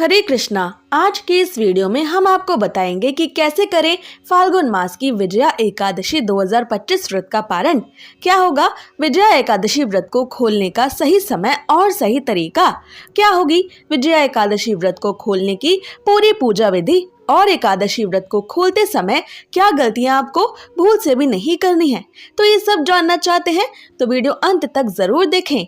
हरे कृष्णा। आज के इस वीडियो में हम आपको बताएंगे कि कैसे करें फाल्गुन मास की विजया एकादशी 2025 व्रत का पारण। क्या होगा विजया एकादशी व्रत को खोलने का सही समय और सही तरीका, क्या होगी विजया एकादशी व्रत को खोलने की पूरी पूजा विधि, और एकादशी व्रत को खोलते समय क्या गलतियां आपको भूल से भी नहीं करनी है। तो ये सब जानना चाहते हैं तो वीडियो अंत तक जरूर देखें।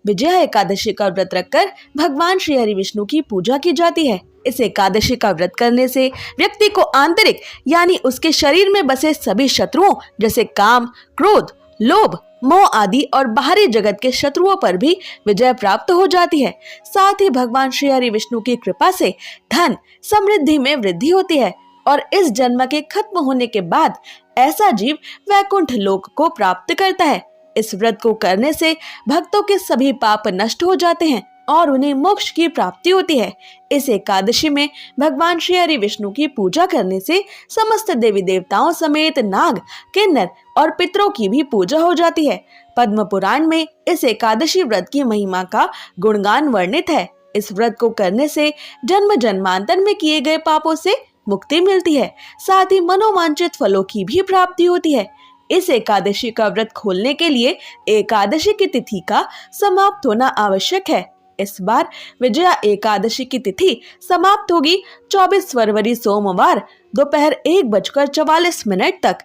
विजया एकादशी का व्रत रखकर भगवान श्री हरि विष्णु की पूजा की जाती है। इस एकादशी का व्रत करने से व्यक्ति को आंतरिक यानी उसके शरीर में बसे सभी शत्रुओं जैसे काम, क्रोध, लोभ, मोह आदि और बाहरी जगत के शत्रुओं पर भी विजय प्राप्त हो जाती है। साथ ही भगवान श्री हरि विष्णु की कृपा से धन समृद्धि में वृद्धि होती है और इस जन्म के खत्म होने के बाद ऐसा जीव वैकुंठ लोक को प्राप्त करता है। इस व्रत को करने से भक्तों के सभी पाप नष्ट हो जाते हैं और उन्हें मोक्ष की प्राप्ति होती है। इस एकादशी में भगवान श्री हरि विष्णु की पूजा करने से समस्त देवी देवताओं समेत नाग, किन्नर और पितरों की भी पूजा हो जाती है। पद्म पुराण में इस एकादशी व्रत की महिमा का गुणगान वर्णित है। इस व्रत को करने से जन्म जन्मांतर में किए गए पापों से मुक्ति मिलती है, साथ ही मनोवांछित फलों की भी प्राप्ति होती है। इस एकादशी का व्रत खोलने के लिए एकादशी की तिथि का समाप्त होना आवश्यक है। इस बार विजया एकादशी की तिथि समाप्त होगी 24 फरवरी सोमवार दोपहर 1:44 तक।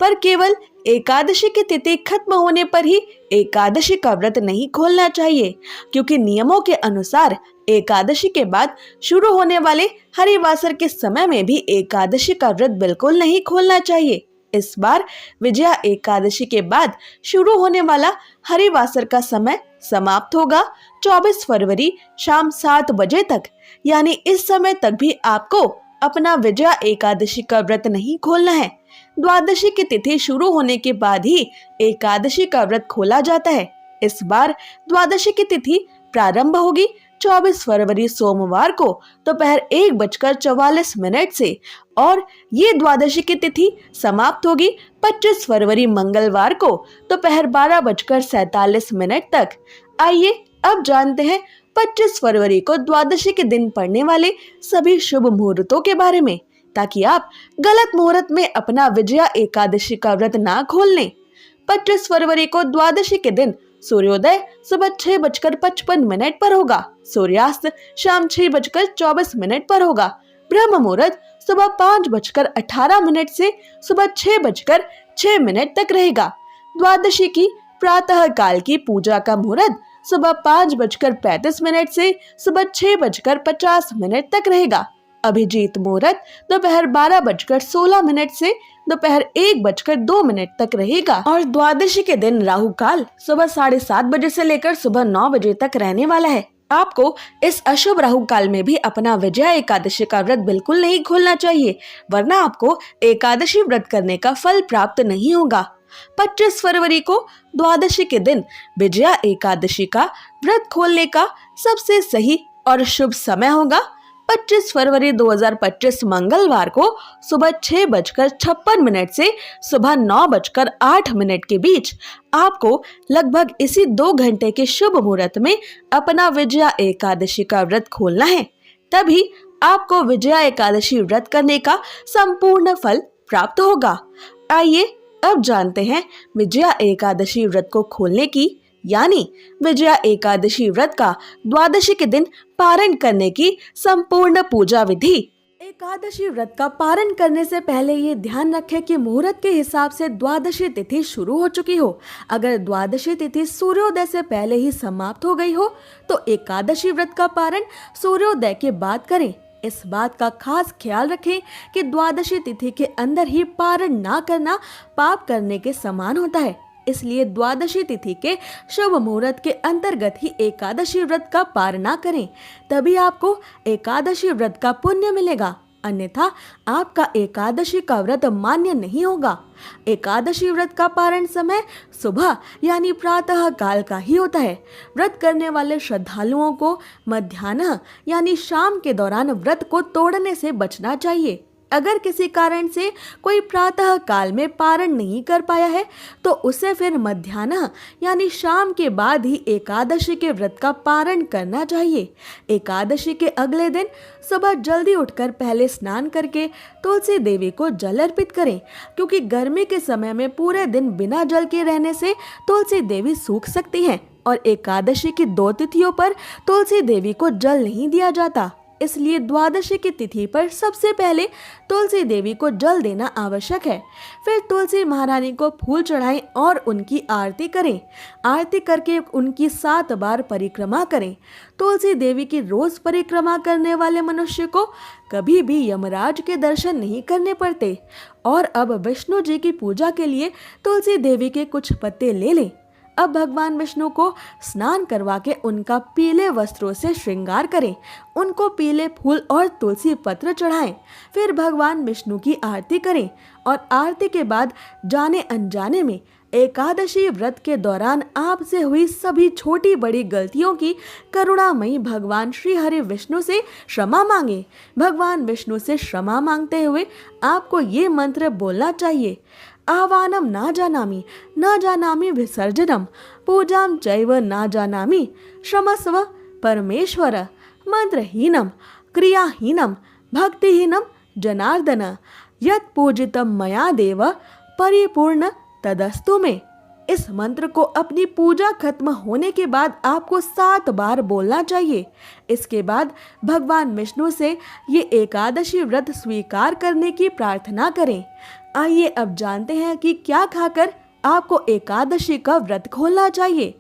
पर केवल एकादशी की तिथि खत्म होने पर ही एकादशी का व्रत नहीं खोलना चाहिए, क्योंकि नियमों के अनुसार एकादशी के बाद शुरू होने वाले हरिवासर के समय में भी एकादशी का व्रत बिल्कुल नहीं खोलना चाहिए। इस बार विजया एकादशी के बाद शुरू होने वाला हरिवासर का समय समाप्त होगा 24 फरवरी शाम 7 बजे तक। यानी इस समय तक भी आपको अपना विजया एकादशी का व्रत नहीं खोलना है। द्वादशी की तिथि शुरू होने के बाद ही एकादशी का व्रत खोला जाता है। इस बार द्वादशी की तिथि प्रारंभ होगी 24 फरवरी सोमवार को दोपहर 1:44 से और ये द्वादशी की तिथि समाप्त होगी 25 फरवरी मंगलवार को दोपहर 12:47 तक। आइए अब जानते हैं 25 फरवरी को द्वादशी के दिन पड़ने वाले सभी शुभ मुहूर्तों के बारे में, ताकि आप गलत मुहूर्त में अपना विजया एकादशी का व्रत ना खोल लें। 25 फरवरी को द्वादशी के दिन सूर्योदय सुबह 6:55 पर होगा। सूर्यास्त शाम 6:24 पर होगा। ब्रह्म मुहूर्त सुबह 5:18 से सुबह 6:06 तक रहेगा। द्वादशी की प्रातः काल की पूजा का मुहूर्त सुबह 5:35 से सुबह 6:50 तक रहेगा। अभिजीत मुहूर्त दोपहर 12:16 से दोपहर 1:02 तक रहेगा और द्वादशी के दिन राहु काल सुबह 7:30 बजे से लेकर सुबह 9 बजे तक रहने वाला है। आपको इस अशुभ राहु काल में भी अपना विजया एकादशी का व्रत बिल्कुल नहीं खोलना चाहिए, वरना आपको एकादशी व्रत करने का फल प्राप्त नहीं होगा। 25 फरवरी को द्वादशी के दिन विजया एकादशी का व्रत खोलने का सबसे सही और शुभ समय होगा 25 फरवरी 2025 मंगलवार को सुबह 6:56 से सुबह 9:08 के बीच। आपको लगभग इसी 2 घंटे के शुभ मुहूर्त में अपना विजया एकादशी का व्रत खोलना है, तभी आपको विजया एकादशी व्रत करने का संपूर्ण फल प्राप्त होगा। आइए अब जानते हैं विजया एकादशी व्रत को खोलने की यानी विजया एकादशी व्रत का द्वादशी के दिन पारण करने की संपूर्ण पूजा विधि। एकादशी व्रत का पारण करने से पहले ये ध्यान रखें कि मुहूर्त के हिसाब से द्वादशी तिथि शुरू हो चुकी हो। अगर द्वादशी तिथि सूर्योदय से पहले ही समाप्त हो गई हो तो एकादशी व्रत का पारण सूर्योदय के बाद करें। इस बात का खास ख्याल रखें कि द्वादशी तिथि के अंदर ही पारण ना करना पाप करने के समान होता है, इसलिए द्वादशी तिथि के शुभ मुहूर्त के अंतर्गत ही एकादशी व्रत का पारण करें, तभी आपको एकादशी व्रत का पुण्य मिलेगा, अन्यथा आपका एकादशी का व्रत मान्य नहीं होगा। एकादशी व्रत का पारण समय सुबह यानी प्रातः काल का ही होता है। व्रत करने वाले श्रद्धालुओं को मध्याह्न यानी शाम के दौरान व्रत को तोड़ने से बचना चाहिए। अगर किसी कारण से कोई प्रातः काल में पारण नहीं कर पाया है तो उसे फिर मध्याह्न यानी शाम के बाद ही एकादशी के व्रत का पारण करना चाहिए। एकादशी के अगले दिन सुबह जल्दी उठकर पहले स्नान करके तुलसी देवी को जल अर्पित करें, क्योंकि गर्मी के समय में पूरे दिन बिना जल के रहने से तुलसी देवी सूख सकती हैं और एकादशी की 2 तिथियों पर तुलसी देवी को जल नहीं दिया जाता। इसलिए द्वादशी की तिथि पर सबसे पहले तुलसी देवी को जल देना आवश्यक है। फिर तुलसी महारानी को फूल चढ़ाएं और उनकी आरती करें। आरती करके उनकी 7 बार परिक्रमा करें। तुलसी देवी की रोज परिक्रमा करने वाले मनुष्य को कभी भी यमराज के दर्शन नहीं करने पड़ते। और अब विष्णु जी की पूजा के लिए तुलसी देवी के कुछ पत्ते ले लें। अब भगवान विष्णु को स्नान करवा के उनका पीले वस्त्रों से श्रृंगार करें, उनको पीले फूल और तुलसी पत्र चढ़ाएं। फिर भगवान विष्णु की आरती करें और आरती के बाद जाने अनजाने में एकादशी व्रत के दौरान आपसे हुई सभी छोटी बड़ी गलतियों की करुणामयी भगवान श्री हरि विष्णु से क्षमा मांगे। भगवान विष्णु से क्षमा मांगते हुए आपको ये मंत्र बोलना चाहिए। आह्वानम न जानामि विसर्जनम पूजाम चैव न जानामि क्षमस्व परमेश्वर मंत्रहीनम क्रियाहीनम भक्तिहीनम जनार्दन यत् पूजितम मया देव परिपूर्ण तदस्तु में। इस मंत्र को अपनी पूजा खत्म होने के बाद आपको 7 बार बोलना चाहिए। इसके बाद भगवान विष्णु से ये एकादशी व्रत स्वीकार करने की प्रार्थना करें। आइए अब जानते हैं कि क्या खाकर आपको एकादशी का व्रत खोलना चाहिए।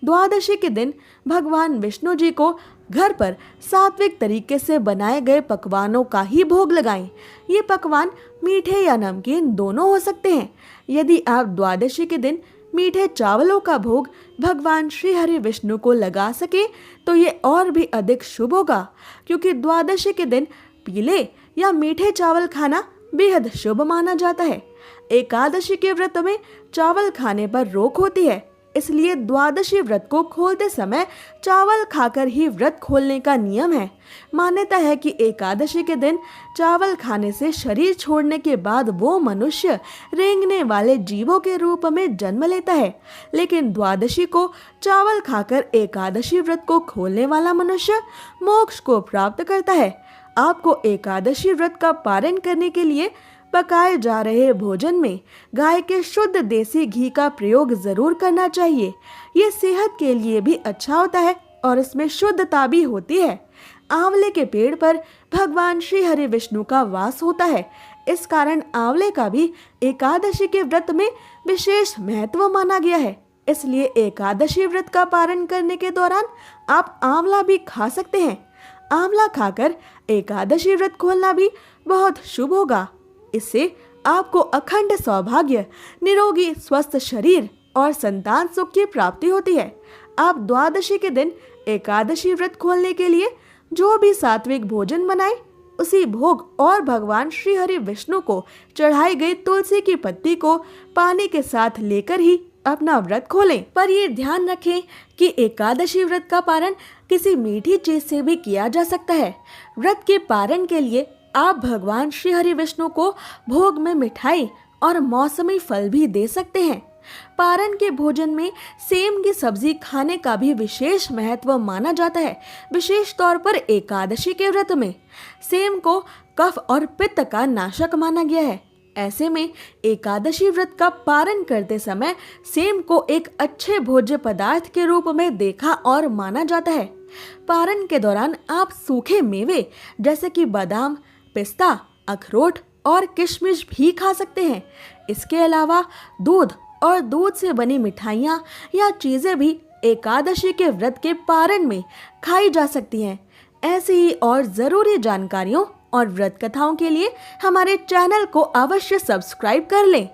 द्वादशी के दिन भगवान विष्णु जी को घर पर सात्विक तरीके से बनाए गए पकवानों का ही भोग लगाएं। ये पकवान मीठे या नमकीन दोनों हो सकते हैं। यदि आप द्वादशी के दिन मीठे चावलों का भोग भगवान श्री हरि विष्णु को लगा सके तो ये और भी अधिक शुभ होगा, क्योंकि द्वादशी के दिन पीले या मीठे चावल खाना बेहद शुभ माना जाता है। एकादशी के व्रत में चावल खाने पर रोक होती है, इसलिए द्वादशी व्रत को खोलते समय चावल खाकर ही व्रत खोलने का नियम है। मान्यता है कि एकादशी के दिन चावल खाने से शरीर छोड़ने के बाद वो मनुष्य रेंगने वाले जीवों के रूप में जन्म लेता है, लेकिन द्वादशी को चावल खाकर एकादशी व्रत को खोलने वाला मनुष्य मोक्ष को प्राप्त करता है। आपको एकादशी व्रत का पारण करने के लिए पकाए जा रहे भोजन में गाय के शुद्ध देसी घी का प्रयोग जरूर करना चाहिए। ये सेहत के लिए भी अच्छा होता है और इसमें शुद्धता भी होती है। आंवले के पेड़ पर भगवान श्री हरि विष्णु का वास होता है, इस कारण आंवले का भी एकादशी के व्रत में विशेष महत्व माना गया है। इसलिए एकादशी व्रत का पारण करने के दौरान आप आंवला भी खा सकते हैं। आंवला खाकर एकादशी व्रत खोलना भी बहुत शुभ होगा। इससे आपको अखंड सौभाग्य, निरोगी स्वस्थ शरीर और संतान सुख की प्राप्ति होती है। आप द्वादशी के दिन एकादशी व्रत खोलने के लिए जो भी सात्विक भोजन बनाएं, उसी भोग और भगवान श्री हरि विष्णु को चढ़ाई गई तुलसी की पत्ती को पानी के साथ लेकर ही अपना व्रत खोलें। पर ये ध्यान रखें कि एकादशी व्रत का पारण किसी मीठी चीज से भी किया जा सकता है। व्रत के पारण के लिए आप भगवान श्री हरि विष्णु को भोग में मिठाई और मौसमी फल भी दे सकते हैं। पारण के भोजन में सेम की सब्जी खाने का भी विशेष महत्व माना जाता है। विशेष तौर पर एकादशी के व्रत में सेम को कफ और पित्त का नाशक माना गया है। ऐसे में एकादशी व्रत का पारण करते समय सेम को एक अच्छे भोज्य पदार्थ के रूप में देखा और माना जाता है। पारण के दौरान आप सूखे मेवे जैसे कि बादाम, पिस्ता, अखरोट और किशमिश भी खा सकते हैं। इसके अलावा दूध और दूध से बनी मिठाइयाँ या चीजें भी एकादशी के व्रत के पारण में खाई जा सकती हैं। ऐसी ही और जरूरी जानकारियों और व्रत कथाओं के लिए हमारे चैनल को अवश्य सब्सक्राइब कर लें।